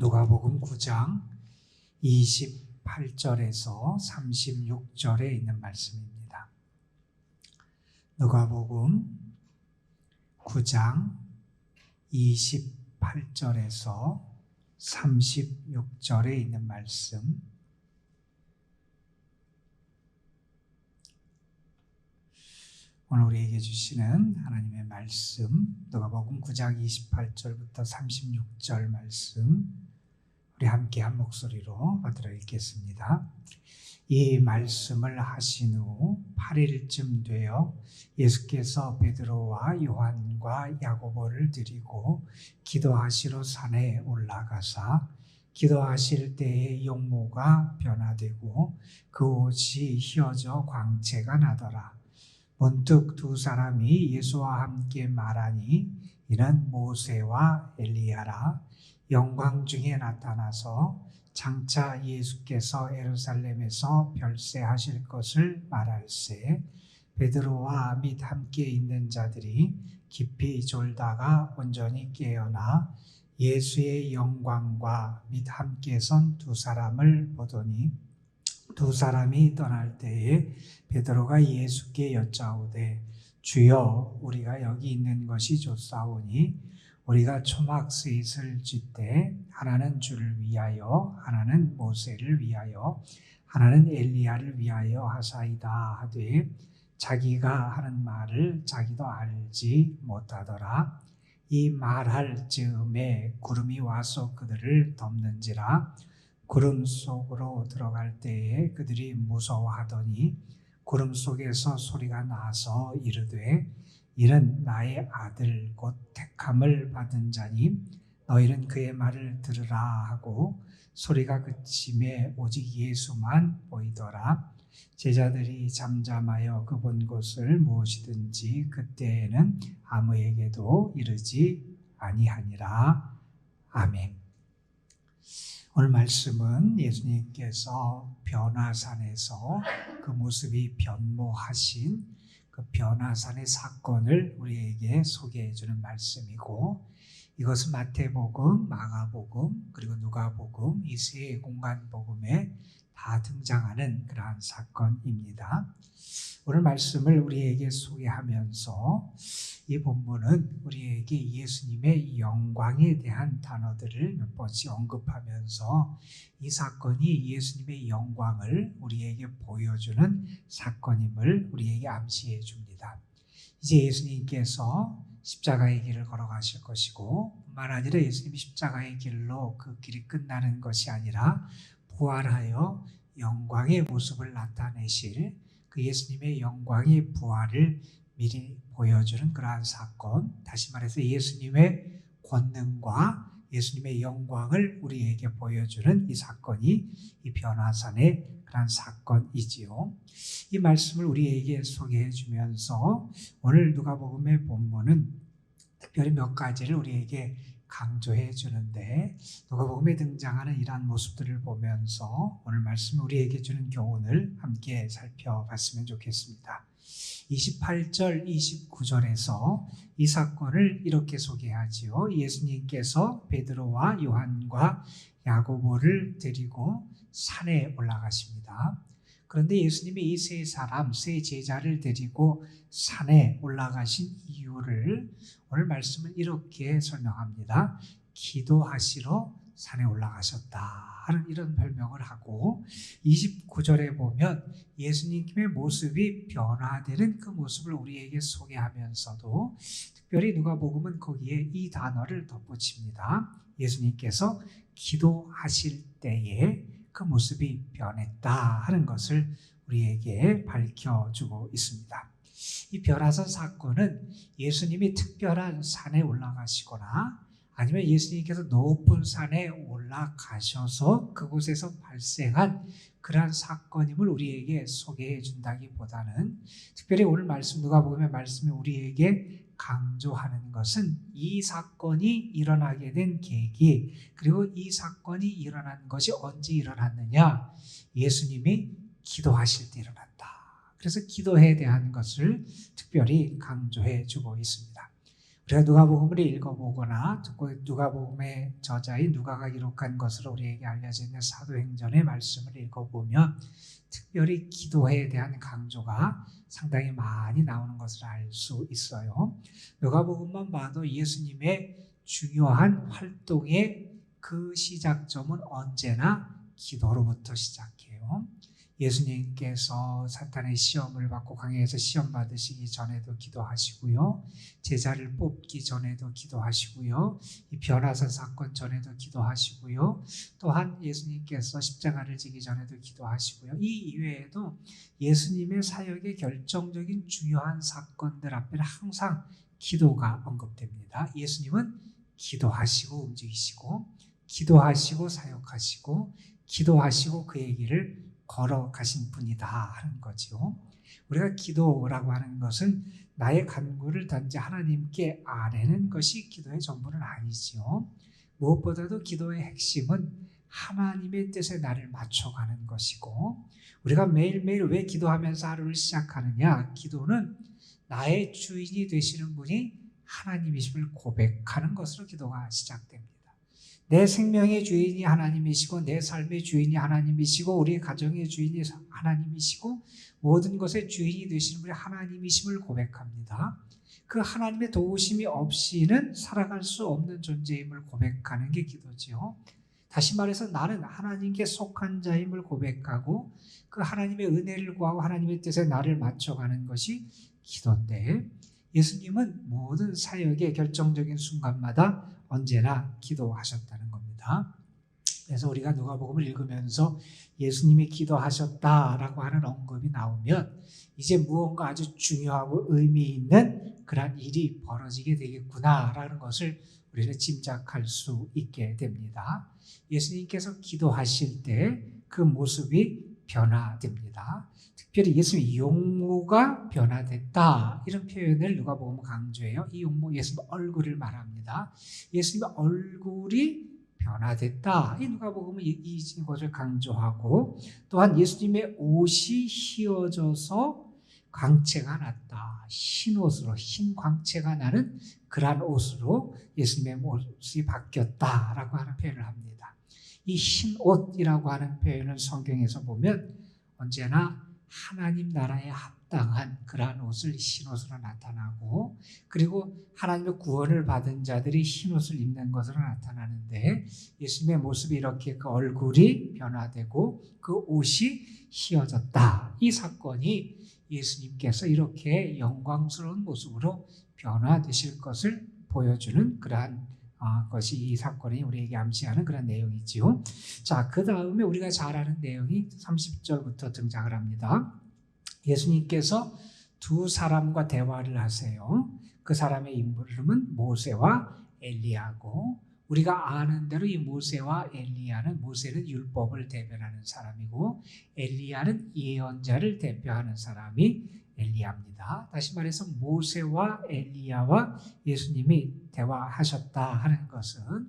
누가복음 9장 28절에서 36절에 있는 말씀입니다. 누가복음 9장 28절에서 36절에 있는 말씀, 오늘 우리에게 주시는 하나님의 말씀, 누가복음 9장 28절부터 36절 말씀, 우리 함께 한 목소리로 받들어 읽겠습니다. 이 말씀을 하신 후 8일쯤 되어 예수께서 베드로와 요한과 야고보를 데리고 기도하시러 산에 올라가사 기도하실 때에 용모가 변화되고 그 옷이 휘어져 광채가 나더라. 문득 두 사람이 예수와 함께 말하니 이는 모세와 엘리야라. 영광 중에 나타나서 장차 예수께서 예루살렘에서 별세하실 것을 말할세. 베드로와 및 함께 있는 자들이 깊이 졸다가 온전히 깨어나 예수의 영광과 및 함께 선 두 사람을 보더니 두 사람이 떠날 때에 베드로가 예수께 여짜오되 주여, 우리가 여기 있는 것이 좋사오니 우리가 초막 셋을 짓되 하나는 주를 위하여, 하나는 모세를 위하여, 하나는 엘리야를 위하여 하사이다 하되 자기가 하는 말을 자기도 알지 못하더라. 이 말할 즈음에 구름이 와서 그들을 덮는지라. 구름 속으로 들어갈 때에 그들이 무서워하더니 구름 속에서 소리가 나서 이르되 이는 나의 아들 곧 택함을 받은 자니 너희는 그의 말을 들으라 하고 소리가 그침에 오직 예수만 보이더라. 제자들이 잠잠하여 그 본 것을 무엇이든지 그때에는 아무에게도 이르지 아니하니라. 아멘. 오늘 말씀은 예수님께서 변화산에서 그 모습이 변모하신 그 변화산의 사건을 우리에게 소개해 주는 말씀이고, 이것은 마태복음, 마가복음, 그리고 누가복음 이 세 공간복음에 다 등장하는 그러한 사건입니다. 오늘 말씀을 우리에게 소개하면서 이 본문은 우리에게 예수님의 영광에 대한 단어들을 몇 번씩 언급하면서 이 사건이 예수님의 영광을 우리에게 보여주는 사건임을 우리에게 암시해 줍니다. 이제 예수님께서 십자가의 길을 걸어가실 것이고, 뿐만 아니라 예수님이 십자가의 길로 그 길이 끝나는 것이 아니라 부활하여 영광의 모습을 나타내실 그 예수님의 영광의 부활을 미리 보여주는 그러한 사건, 다시 말해서 예수님의 권능과 예수님의 영광을 우리에게 보여주는 이 사건이 이 변화산의 그러한 사건이지요. 이 말씀을 우리에게 소개해 주면서 오늘 누가복음의 본문은 특별히 몇 가지를 우리에게 강조해 주는데, 누가복음에 등장하는 이러한 모습들을 보면서 오늘 말씀 우리에게 주는 교훈을 함께 살펴봤으면 좋겠습니다. 28절, 29절에서 이 사건을 이렇게 소개하지요. 예수님께서 베드로와 요한과 야고보를 데리고 산에 올라가십니다. 그런데 예수님이 이 세 사람, 세 제자를 데리고 산에 올라가신 이유를 오늘 말씀은 이렇게 설명합니다. 기도하시러 산에 올라가셨다 하는 이런 별명을 하고, 29절에 보면 예수님의 모습이 변화되는 그 모습을 우리에게 소개하면서도 특별히 누가복음은 거기에 이 단어를 덧붙입니다. 예수님께서 기도하실 때에 그 모습이 변했다 하는 것을 우리에게 밝혀주고 있습니다. 이 변화산 사건은 예수님이 특별한 산에 올라가시거나 아니면 예수님께서 높은 산에 올라가셔서 그곳에서 발생한 그러한 사건임을 우리에게 소개해 준다기보다는, 특별히 오늘 말씀 누가복음의 말씀이 우리에게 강조하는 것은 이 사건이 일어나게 된 계기, 그리고 이 사건이 일어난 것이 언제 일어났느냐, 예수님이 기도하실 때 일어났다. 그래서 기도에 대한 것을 특별히 강조해 주고 있습니다. 우리가 누가복음을 읽어보거나 누가복음의 저자인 누가가 기록한 것으로 우리에게 알려져 있는 사도행전의 말씀을 읽어보면 특별히 기도에 대한 강조가 상당히 많이 나오는 것을 알 수 있어요. 누가복음만 봐도 예수님의 중요한 활동의 그 시작점은 언제나 기도로부터 시작해요. 예수님께서 사탄의 시험을 받고 광야에서 시험 받으시기 전에도 기도하시고요. 제자를 뽑기 전에도 기도하시고요. 이 변화산 사건 전에도 기도하시고요. 또한 예수님께서 십자가를 지기 전에도 기도하시고요. 이 이외에도 예수님의 사역의 결정적인 중요한 사건들 앞에는 항상 기도가 언급됩니다. 예수님은 기도하시고 움직이시고, 기도하시고 사역하시고, 기도하시고 그의 길을 걸어가신 분이다 하는 거죠. 우리가 기도라고 하는 것은 나의 간구를 단지 하나님께 아뢰는 것이 기도의 전부는 아니지요. 무엇보다도 기도의 핵심은 하나님의 뜻에 나를 맞춰가는 것이고, 우리가 매일매일 왜 기도하면서 하루를 시작하느냐? 기도는 나의 주인이 되시는 분이 하나님이심을 고백하는 것으로 기도가 시작됩니다. 내 생명의 주인이 하나님이시고, 내 삶의 주인이 하나님이시고, 우리 가정의 주인이 하나님이시고, 모든 것의 주인이 되시는 분이 하나님이심을 고백합니다. 그 하나님의 도우심이 없이는 살아갈 수 없는 존재임을 고백하는 게 기도지요. 다시 말해서 나는 하나님께 속한 자임을 고백하고 그 하나님의 은혜를 구하고 하나님의 뜻에 나를 맞춰가는 것이 기도인데, 예수님은 모든 사역의 결정적인 순간마다 언제나 기도하셨다는 겁니다. 그래서 우리가 누가복음을 읽으면서 예수님이 기도하셨다라고 하는 언급이 나오면 이제 무언가 아주 중요하고 의미 있는 그런 일이 벌어지게 되겠구나라는 것을 우리는 짐작할 수 있게 됩니다. 예수님께서 기도하실 때 그 모습이 변화됩니다. 특별히 예수님의 용모가 변화됐다, 이런 표현을 누가복음은 강조해요. 이 용모, 예수님 얼굴을 말합니다. 예수님의 얼굴이 변화됐다, 이 누가복음은 이 것을 강조하고, 또한 예수님의 옷이 휘어져서 광채가 났다, 흰 옷으로, 흰 광채가 나는 그러한 옷으로 예수님의 옷이 바뀌었다라고 하는 표현을 합니다. 이 흰 옷이라고 하는 표현을 성경에서 보면 언제나 하나님 나라에 합당한 그러한 옷을 흰 옷으로 나타나고, 그리고 하나님의 구원을 받은 자들이 흰 옷을 입는 것으로 나타나는데, 예수님의 모습이 이렇게 그 얼굴이 변화되고 그 옷이 휘어졌다, 이 사건이 예수님께서 이렇게 영광스러운 모습으로 변화되실 것을 보여주는 그러한 것이 이 사건이 우리에게 암시하는 그런 내용이지요. 자, 그 다음에 우리가 잘 아는 내용이 30절부터 등장을 합니다. 예수님께서 두 사람과 대화를 하세요. 그 사람의 이름은 모세와 엘리야고, 우리가 아는 대로 이 모세와 엘리야는, 모세는 율법을 대변하는 사람이고 엘리야는 예언자를 대표하는 사람이 엘리야입니다. 다시 말해서 모세와 엘리야와 예수님이 대화하셨다 하는 것은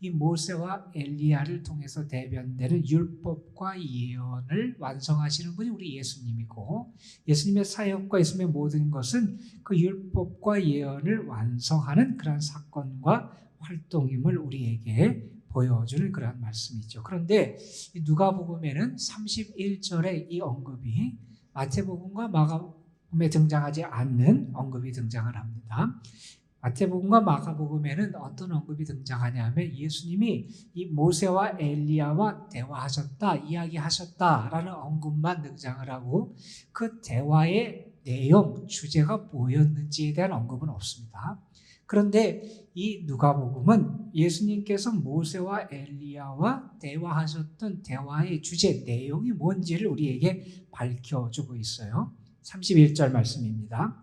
이 모세와 엘리야를 통해서 대변되는 율법과 예언을 완성하시는 분이 우리 예수님이고, 예수님의 사역과 예수님의 모든 것은 그 율법과 예언을 완성하는 그런 사건과 활동임을 우리에게 보여주는 그런 말씀이죠. 그런데 누가복음에는 31절에 이 언급이 마태복음과 마가복음에 등장하지 않는 언급이 등장을 합니다. 마태복음과 마가복음에는 어떤 언급이 등장하냐면 예수님이 이 모세와 엘리야와 대화하셨다, 이야기하셨다라는 언급만 등장을 하고 그 대화의 내용, 주제가 뭐였는지에 대한 언급은 없습니다. 그런데 이 누가복음은 예수님께서 모세와 엘리야와 대화하셨던 대화의 주제, 내용이 뭔지를 우리에게 밝혀주고 있어요. 31절 말씀입니다.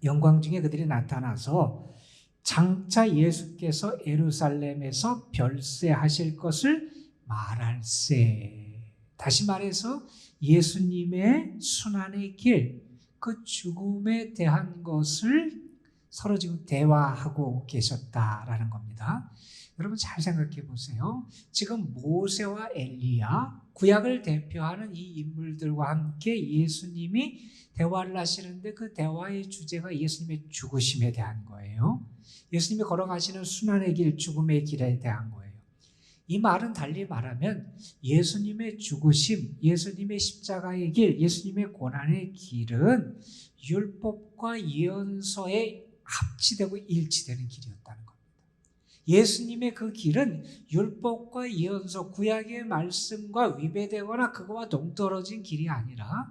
영광 중에 그들이 나타나서 장차 예수께서 예루살렘에서 별세하실 것을 말할세. 다시 말해서 예수님의 순환의 길, 그 죽음에 대한 것을 서로 지금 대화하고 계셨다라는 겁니다. 여러분 잘 생각해 보세요. 지금 모세와 엘리야, 구약을 대표하는 이 인물들과 함께 예수님이 대화를 하시는데 그 대화의 주제가 예수님의 죽으심에 대한 거예요. 예수님이 걸어가시는 순환의 길, 죽음의 길에 대한 거예요. 이 말은 달리 말하면 예수님의 죽으심, 예수님의 십자가의 길, 예수님의 고난의 길은 율법과 예언서에 합치되고 일치되는 길이었다는 겁니다. 예수님의 그 길은 율법과 예언서, 구약의 말씀과 위배되거나 그거와 동떨어진 길이 아니라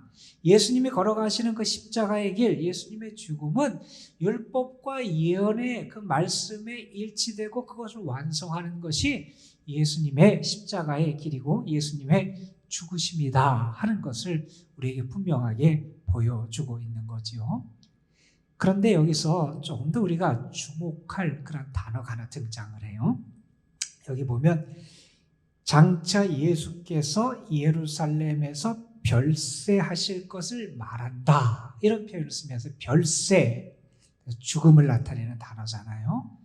예수님이 걸어가시는 그 십자가의 길, 예수님의 죽음은 율법과 예언의 그 말씀에 일치되고 그것을 완성하는 것이 예수님의 십자가의 길이고 예수님의 죽으심이다 하는 것을 우리에게 분명하게 보여주고 있는 거지요. 그런데 여기서 조금 더 우리가 주목할 그런 단어가 하나 등장을 해요. 여기 보면 장차 예수께서 예루살렘에서 별세하실 것을 말한다 이런 표현을 쓰면서 별세, 죽음을 나타내는 단어잖아요.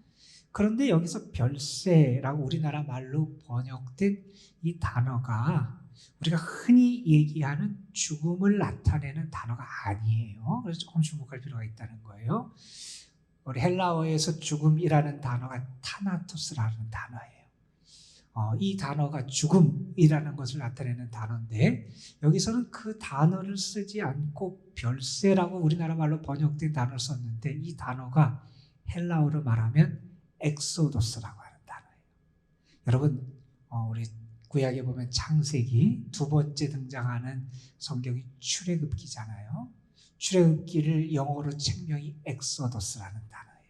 그런데 여기서 별세라고 우리나라 말로 번역된 이 단어가 우리가 흔히 얘기하는 죽음을 나타내는 단어가 아니에요. 그래서 조금 주목할 필요가 있다는 거예요. 우리 헬라어에서 죽음이라는 단어가 타나토스라는 단어예요. 이 단어가 죽음이라는 것을 나타내는 단어인데 여기서는 그 단어를 쓰지 않고 별세라고 우리나라 말로 번역된 단어를 썼는데 이 단어가 헬라어로 말하면 엑소도스라고 하는 단어예요. 여러분 우리 구약에 보면 창세기 두 번째 등장하는 성경이 출애굽기잖아요. 출애굽기를 영어로 책명이 엑소더스라는 단어예요.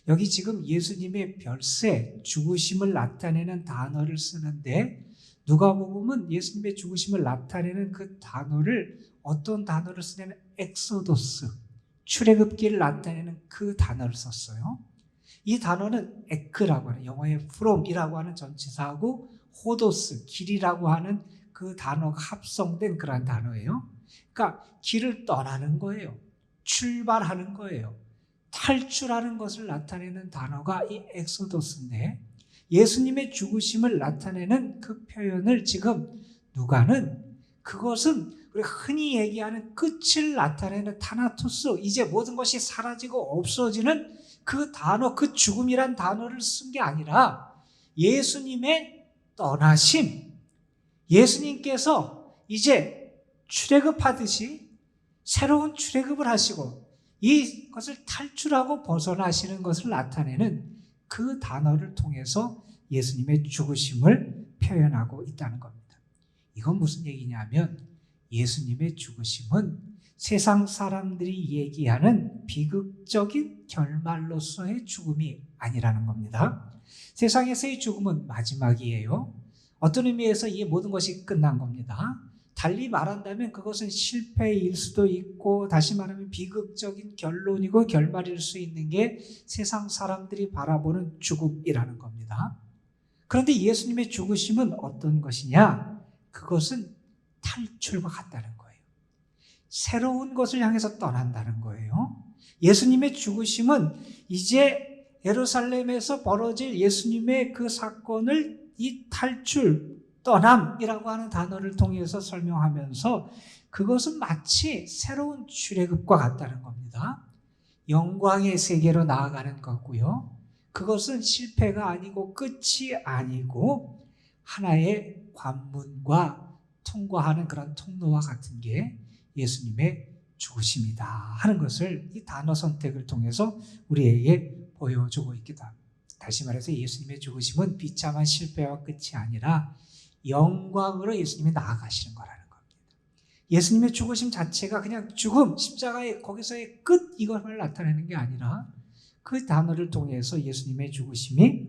여기 지금 예수님의 별세, 죽으심을 나타내는 단어를 쓰는데 누가복음은 예수님의 죽으심을 나타내는 그 단어를 어떤 단어를 쓰냐면 엑소도스, 출애굽기를 나타내는 그 단어를 썼어요. 이 단어는 에크라고 하는 영어의 from이라고 하는 전치사하고 호도스, 길이라고 하는 그 단어가 합성된 그러한 단어예요. 그러니까 길을 떠나는 거예요. 출발하는 거예요. 탈출하는 것을 나타내는 단어가 이 엑소도스인데 예수님의 죽으심을 나타내는 그 표현을 지금 누가는 그것은 우리가 흔히 얘기하는 끝을 나타내는 타나토스, 이제 모든 것이 사라지고 없어지는 그 단어, 그 죽음이란 단어를 쓴 게 아니라 예수님의 떠나심, 예수님께서 이제 출애굽하듯이 새로운 출애굽을 하시고 이것을 탈출하고 벗어나시는 것을 나타내는 그 단어를 통해서 예수님의 죽으심을 표현하고 있다는 겁니다. 이건 무슨 얘기냐면 예수님의 죽으심은 세상 사람들이 얘기하는 비극적인 결말로서의 죽음이 아니라는 겁니다. 세상에서의 죽음은 마지막이에요. 어떤 의미에서 이 모든 것이 끝난 겁니다. 달리 말한다면 그것은 실패일 수도 있고 다시 말하면 비극적인 결론이고 결말일 수 있는 게 세상 사람들이 바라보는 죽음이라는 겁니다. 그런데 예수님의 죽으심은 어떤 것이냐? 그것은 탈출과 같다는 거예요. 새로운 것을 향해서 떠난다는 거예요. 예수님의 죽으심은 이제 예루살렘에서 벌어질 예수님의 그 사건을 이 탈출, 떠남이라고 하는 단어를 통해서 설명하면서 그것은 마치 새로운 출애굽과 같다는 겁니다. 영광의 세계로 나아가는 거고요. 그것은 실패가 아니고 끝이 아니고 하나의 관문과 통과하는 그런 통로와 같은 게 예수님의 죽으심이다 하는 것을 이 단어 선택을 통해서 우리에게 보여주고 있기도 합니다. 다시 말해서 예수님의 죽으심은 비참한 실패와 끝이 아니라 영광으로 예수님이 나아가시는 거라는 겁니다. 예수님의 죽으심 자체가 그냥 죽음, 십자가의 거기서의 끝 이것을 나타내는 게 아니라 그 단어를 통해서 예수님의 죽으심이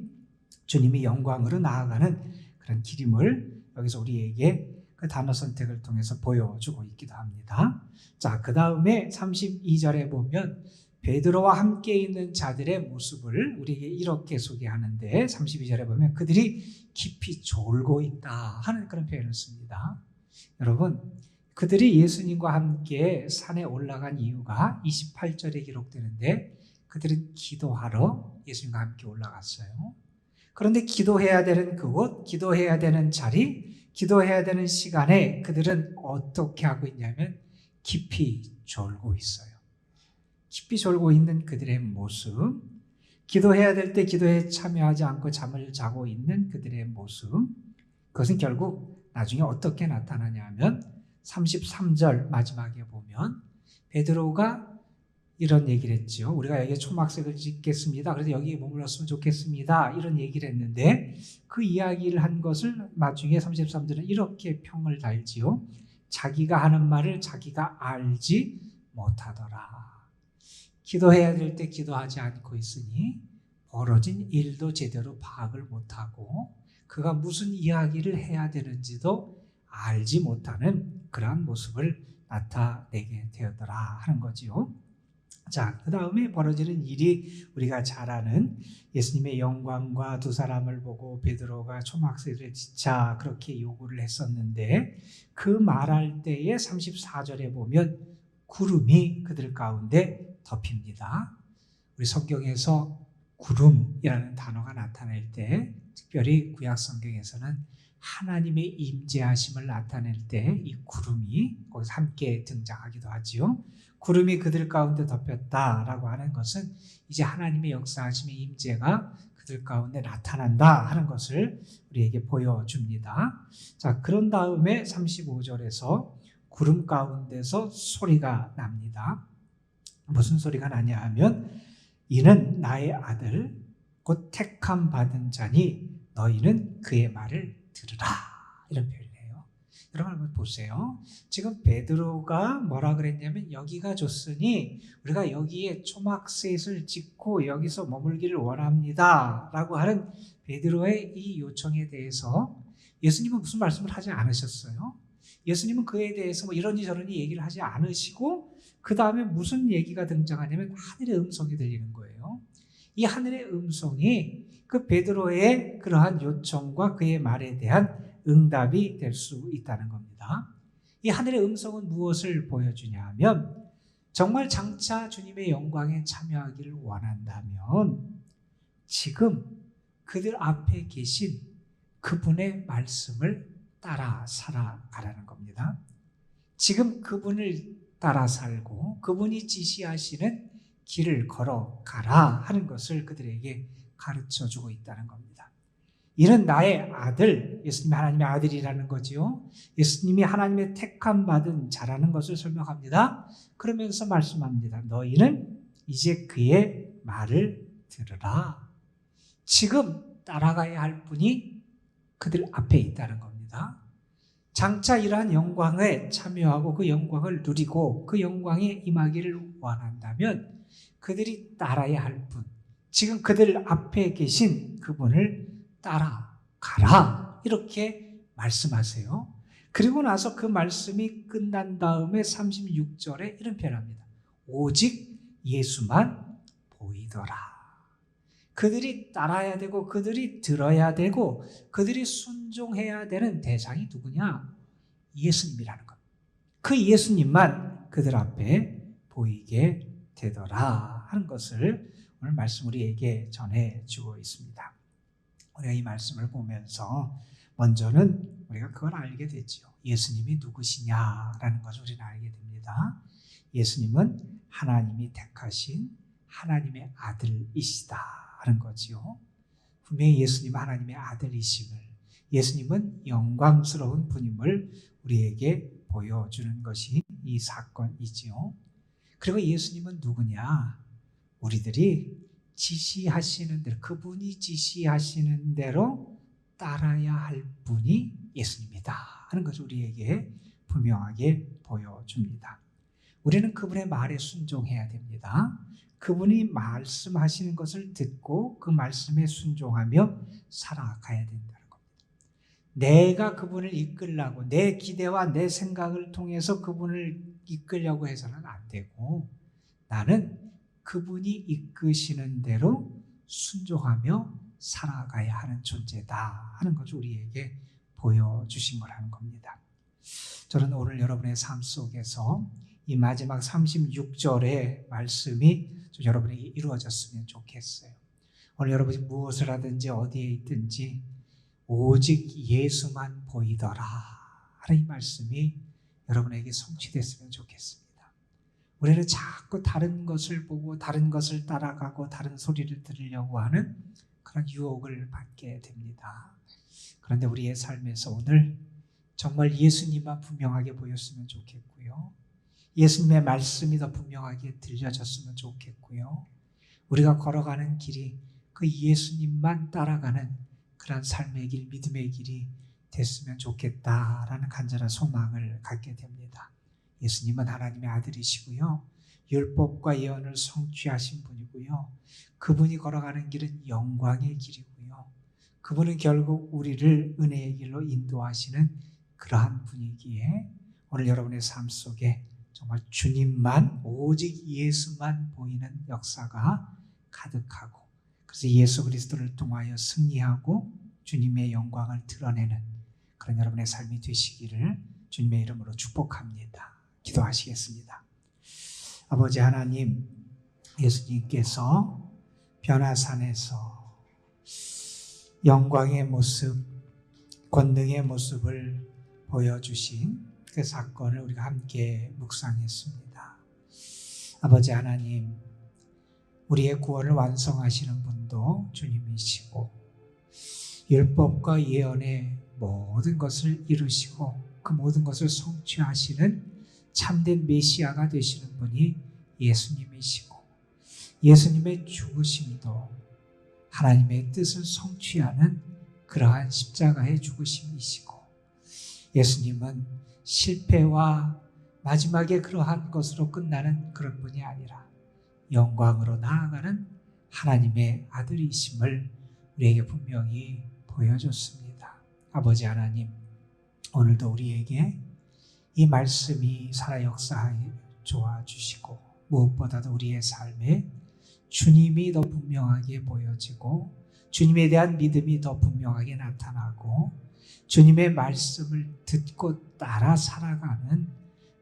주님이 영광으로 나아가는 그런 길임을 여기서 우리에게 그 단어 선택을 통해서 보여주고 있기도 합니다. 자, 그 다음에 32절에 보면 베드로와 함께 있는 자들의 모습을 우리에게 이렇게 소개하는데 32절에 보면 그들이 깊이 졸고 있다 하는 그런 표현을 씁니다. 여러분, 그들이 예수님과 함께 산에 올라간 이유가 28절에 기록되는데 그들은 기도하러 예수님과 함께 올라갔어요. 그런데 기도해야 되는 그곳, 기도해야 되는 자리, 기도해야 되는 시간에 그들은 어떻게 하고 있냐면 깊이 졸고 있어요. 깊이 졸고 있는 그들의 모습, 기도해야 될 때 기도에 참여하지 않고 잠을 자고 있는 그들의 모습, 그것은 결국 나중에 어떻게 나타나냐 하면 33절 마지막에 보면 베드로가 이런 얘기를 했죠. 우리가 여기에 초막색을 짓겠습니다. 그래서 여기에 머물렀으면 좋겠습니다. 이런 얘기를 했는데 그 이야기를 한 것을 나중에 33절은 이렇게 평을 달지요. 자기가 하는 말을 자기가 알지 못하더라. 기도해야 될 때 기도하지 않고 있으니 벌어진 일도 제대로 파악을 못하고 그가 무슨 이야기를 해야 되는지도 알지 못하는 그러한 모습을 나타내게 되었더라 하는 거지요. 자, 그 다음에 벌어지는 일이 우리가 잘 아는 예수님의 영광과 두 사람을 보고 베드로가 초막새를 지자 그렇게 요구를 했었는데 그 말할 때에 34절에 보면 구름이 그들 가운데 덮입니다. 우리 성경에서 구름이라는 단어가 나타낼 때 특별히 구약 성경에서는 하나님의 임재하심을 나타낼 때 이 구름이 거기서 함께 등장하기도 하지요. 구름이 그들 가운데 덮였다라고 하는 것은 이제 하나님의 역사하심의 임재가 그들 가운데 나타난다 하는 것을 우리에게 보여줍니다. 자, 그런 다음에 35절에서 구름 가운데서 소리가 납니다. 무슨 소리가 나냐 하면 이는 나의 아들 곧 택함 받은 자니 너희는 그의 말을 들으라 이런 표현이에요. 여러분 한번 보세요. 지금 베드로가 뭐라 그랬냐면 여기가 좋으니 우리가 여기에 초막셋을 짓고 여기서 머물기를 원합니다 라고 하는 베드로의 이 요청에 대해서 예수님은 무슨 말씀을 하지 않으셨어요. 예수님은 그에 대해서 뭐 이러니 저러니 얘기를 하지 않으시고 그 다음에 무슨 얘기가 등장하냐면 하늘의 음성이 들리는 거예요. 이 하늘의 음성이 그 베드로의 그러한 요청과 그의 말에 대한 응답이 될 수 있다는 겁니다. 이 하늘의 음성은 무엇을 보여주냐 하면 정말 장차 주님의 영광에 참여하기를 원한다면 지금 그들 앞에 계신 그분의 말씀을 따라 살아가라는 겁니다. 지금 그분을 따라 살고 그분이 지시하시는 길을 걸어가라 하는 것을 그들에게 가르쳐주고 있다는 겁니다. 이는 나의 아들, 예수님이 하나님의 아들이라는 거지요. 예수님이 하나님의 택함 받은 자라는 것을 설명합니다. 그러면서 말씀합니다. 너희는 이제 그의 말을 들으라. 지금 따라가야 할 분이 그들 앞에 있다는 겁니다. 장차 이러한 영광에 참여하고 그 영광을 누리고 그 영광에 임하기를 원한다면 그들이 따라야 할 분, 지금 그들 앞에 계신 그분을 따라가라 이렇게 말씀하세요. 그리고 나서 그 말씀이 끝난 다음에 36절에 이런 표현합니다. 오직 예수만 보이더라. 그들이 따라야 되고 그들이 들어야 되고 그들이 순종해야 되는 대상이 누구냐? 예수님이라는 것. 그 예수님만 그들 앞에 보이게 되더라 하는 것을 오늘 말씀 우리에게 전해주고 있습니다. 우리가 이 말씀을 보면서 먼저는 우리가 그걸 알게 되지요. 예수님이 누구시냐라는 것을 우리는 알게 됩니다. 예수님은 하나님이 택하신 하나님의 아들이시다 하는 거지요. 분명히 예수님은 하나님의 아들이심을, 예수님은 영광스러운 분임을 우리에게 보여주는 것이 이 사건이지요. 그리고 예수님은 누구냐? 우리들이 지시하시는 대로, 그분이 지시하시는 대로 따라야 할 분이 예수님이다 하는 것을 우리에게 분명하게 보여줍니다. 우리는 그분의 말에 순종해야 됩니다. 그분이 말씀하시는 것을 듣고 그 말씀에 순종하며 살아가야 된다는 겁니다. 내가 그분을 이끌려고, 내 기대와 내 생각을 통해서 그분을 이끌려고 해서는 안 되고 나는 그분이 이끄시는 대로 순종하며 살아가야 하는 존재다 하는 것을 우리에게 보여주신 거라는 겁니다. 저는 오늘 여러분의 삶 속에서 이 마지막 36절의 말씀이 좀 여러분에게 이루어졌으면 좋겠어요. 오늘 여러분이 무엇을 하든지 어디에 있든지 오직 예수만 보이더라 하는 이 말씀이 여러분에게 성취됐으면 좋겠습니다. 우리는 자꾸 다른 것을 보고 다른 것을 따라가고 다른 소리를 들으려고 하는 그런 유혹을 받게 됩니다. 그런데 우리의 삶에서 오늘 정말 예수님만 분명하게 보였으면 좋겠고요. 예수님의 말씀이 더 분명하게 들려졌으면 좋겠고요. 우리가 걸어가는 길이 그 예수님만 따라가는 그런 삶의 길, 믿음의 길이 됐으면 좋겠다라는 간절한 소망을 갖게 됩니다. 예수님은 하나님의 아들이시고요. 율법과 예언을 성취하신 분이고요. 그분이 걸어가는 길은 영광의 길이고요. 그분은 결국 우리를 은혜의 길로 인도하시는 그러한 분이기에 오늘 여러분의 삶 속에 정말 주님만, 오직 예수만 보이는 역사가 가득하고, 그래서 예수 그리스도를 통하여 승리하고 주님의 영광을 드러내는 그런 여러분의 삶이 되시기를 주님의 이름으로 축복합니다. 기도하시겠습니다. 아버지 하나님, 예수님께서 변화산에서 영광의 모습, 권능의 모습을 보여주신 그 사건을 우리가 함께 묵상했습니다. 아버지 하나님, 우리의 구원을 완성하시는 분도 주님이시고 율법과 예언의 모든 것을 이루시고 그 모든 것을 성취하시는 참된 메시아가 되시는 분이 예수님이시고, 예수님의 죽으심도 하나님의 뜻을 성취하는 그러한 십자가의 죽으심이시고, 예수님은 실패와 마지막에 그러한 것으로 끝나는 그런 분이 아니라 영광으로 나아가는 하나님의 아들이심을 우리에게 분명히 보여줬습니다. 아버지 하나님, 오늘도 우리에게 이 말씀이 살아 역사하여 주시고 무엇보다도 우리의 삶에 주님이 더 분명하게 보여지고 주님에 대한 믿음이 더 분명하게 나타나고 주님의 말씀을 듣고 따라 살아가는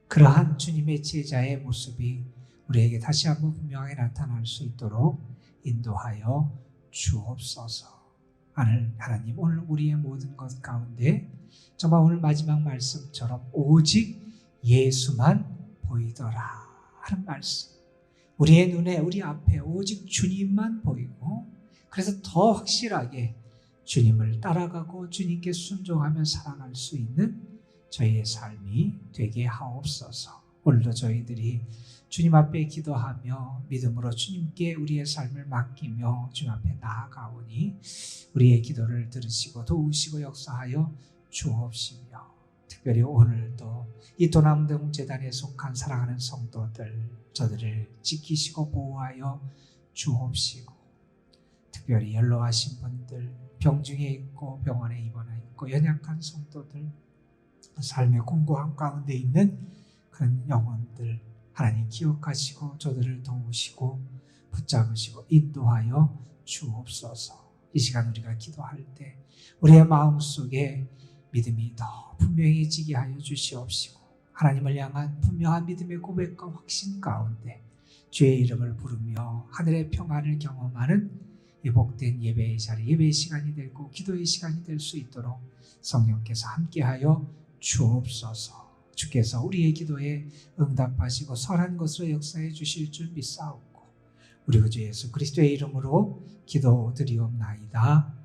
그러한 주님의 제자의 모습이 우리에게 다시 한번 분명하게 나타날 수 있도록 인도하여 주옵소서. 하나님, 오늘 우리의 모든 것 가운데 정말 오늘 마지막 말씀처럼 오직 예수만 보이더라 하는 말씀, 우리의 눈에 우리 앞에 오직 주님만 보이고 그래서 더 확실하게 주님을 따라가고 주님께 순종하며 살아갈 수 있는 저희의 삶이 되게 하옵소서. 오늘도 저희들이 주님 앞에 기도하며 믿음으로 주님께 우리의 삶을 맡기며 주님 앞에 나아가오니 우리의 기도를 들으시고 도우시고 역사하여 주옵시며, 특별히 오늘도 이 도남동재단에 속한 사랑하는 성도들, 저들을 지키시고 보호하여 주옵시고, 특별히 연로하신 분들, 병중에 있고 병원에 입원해 있고 연약한 성도들, 삶의 공고함 가운데 있는 그런 영혼들 하나님 기억하시고 저들을 도우시고 붙잡으시고 인도하여 주옵소서. 이 시간 우리가 기도할 때 우리의 마음속에 믿음이 더 분명해지게 하여 주시옵시고 하나님을 향한 분명한 믿음의 고백과 확신 가운데 주의 이름을 부르며 하늘의 평안을 경험하는 이 복된 예배의 자리, 예배의 시간이 되고 기도의 시간이 될 수 있도록 성령께서 함께하여 주옵소서. 주께서 우리의 기도에 응답하시고 선한 것으로 역사해 주실 줄 믿사옵고 우리 구주 예수 그리스도의 이름으로 기도드리옵나이다.